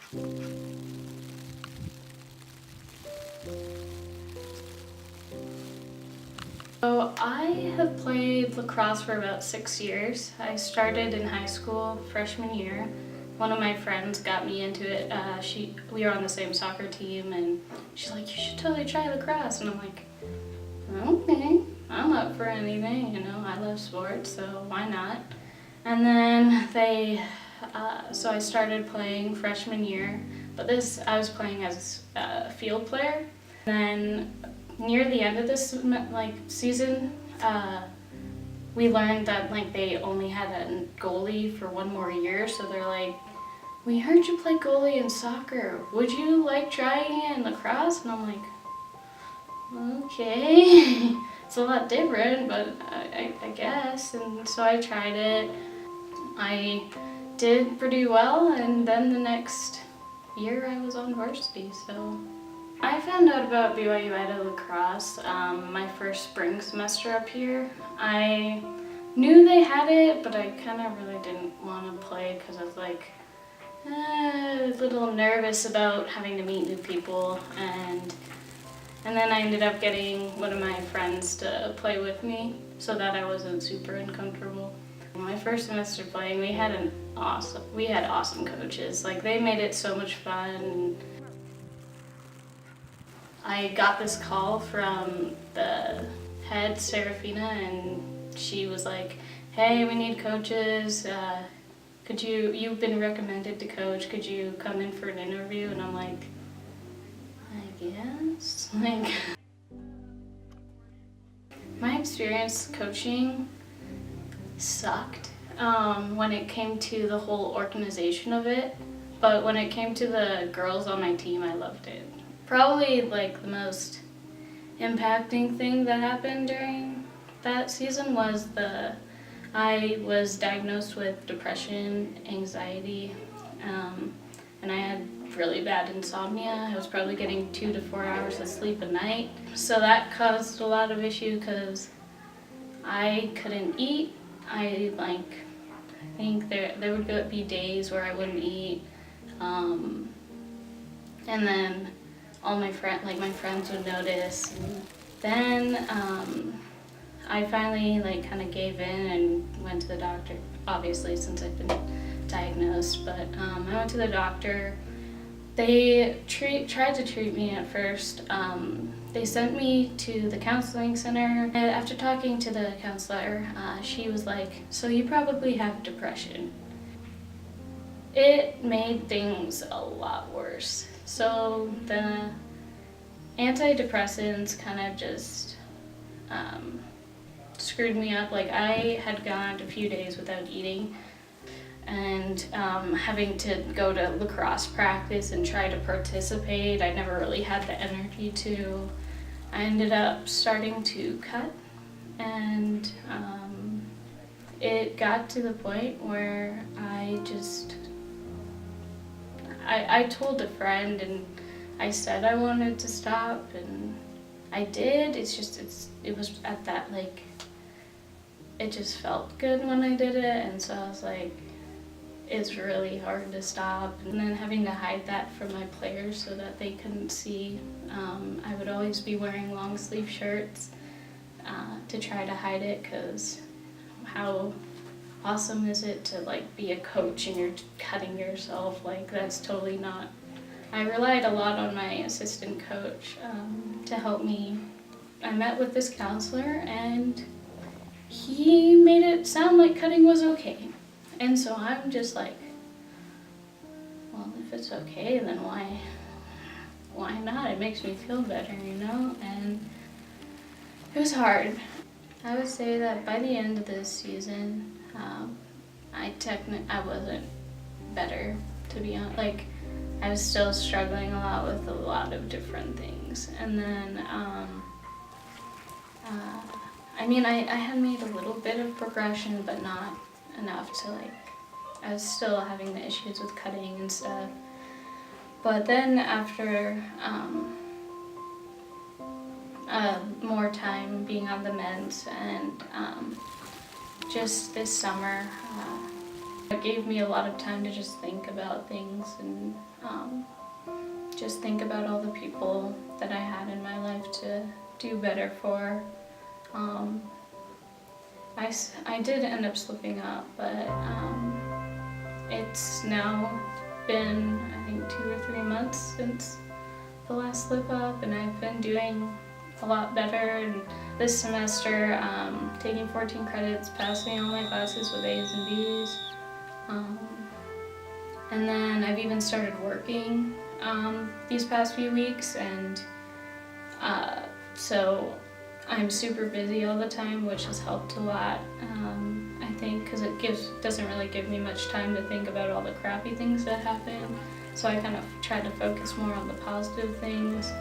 So I have played lacrosse for about 6 years. I started in high school, freshman year. One of my friends got me into it. We were on the same soccer team, and she's like, "You should totally try lacrosse." And I'm like, "Okay, I'm up for anything. You know, I love sports, so why not?" And then so I started playing freshman year, but I was playing as a field player. Then near the end of this season, we learned that they only had a goalie for one more year, so they're like, "We heard you play goalie in soccer. Would you like trying it in lacrosse?" And I'm like, "Okay." It's a lot different, but I guess. And so I tried it. I did pretty well, and then the next year I was on varsity, so. I found out about BYU Idaho lacrosse my first spring semester up here. I knew they had it, but I kind of really didn't want to play because I was a little nervous about having to meet new people, and then I ended up getting one of my friends to play with me so that I wasn't super uncomfortable. My first semester playing, we had awesome coaches. They made it so much fun. I got this call from the head, Serafina, and she was like, "Hey, we need coaches. You've been recommended to coach. Could you come in for an interview?" And I'm like, "I guess." My experience coaching sucked when it came to the whole organization of it, but when it came to the girls on my team, I loved it. Probably the most impacting thing that happened during that season was I was diagnosed with depression, anxiety, and I had really bad insomnia. I was probably getting 2 to 4 hours of sleep a night. So that caused a lot of issue because I couldn't eat. I think there would be days where I wouldn't eat, and then all my friends would notice. And then I finally kind of gave in and went to the doctor, obviously since I've been diagnosed, but I went to the doctor. They tried to treat me at first. They sent me to the counseling center, and after talking to the counselor, she was like, "So you probably have depression." It made things a lot worse. So the antidepressants kind of just screwed me up. I had gone a few days without eating, and having to go to lacrosse practice and try to participate, I never really had the energy to. I ended up starting to cut, and it got to the point where I told a friend, and I said I wanted to stop, and I did. It was at that it just felt good when I did it, and so I was like, it's really hard to stop. And then having to hide that from my players so that they couldn't see. I would always be wearing long sleeve shirts to try to hide it, because how awesome is it to be a coach and you're cutting yourself? That's totally not. I relied a lot on my assistant coach to help me. I met with this counselor, and he made it sound like cutting was okay. And so I'm just like, well, if it's okay, then why not? It makes me feel better, you know? And it was hard. I would say that by the end of this season, I wasn't better, to be honest. I was still struggling a lot with a lot of different things. And then, I had made a little bit of progression, but not enough to I was still having the issues with cutting and stuff. But then after more time being on the meds, and just this summer, It gave me a lot of time to just think about things and just think about all the people that I had in my life to do better for. I did end up slipping up, but it's now been, I think, 2 or 3 months since the last slip up, and I've been doing a lot better. And this semester, taking 14 credits, passing all my classes with A's and B's. And then I've even started working these past few weeks, and so I'm super busy all the time, which has helped a lot, I think, because it doesn't really give me much time to think about all the crappy things that happen. So I kind of try to focus more on the positive things.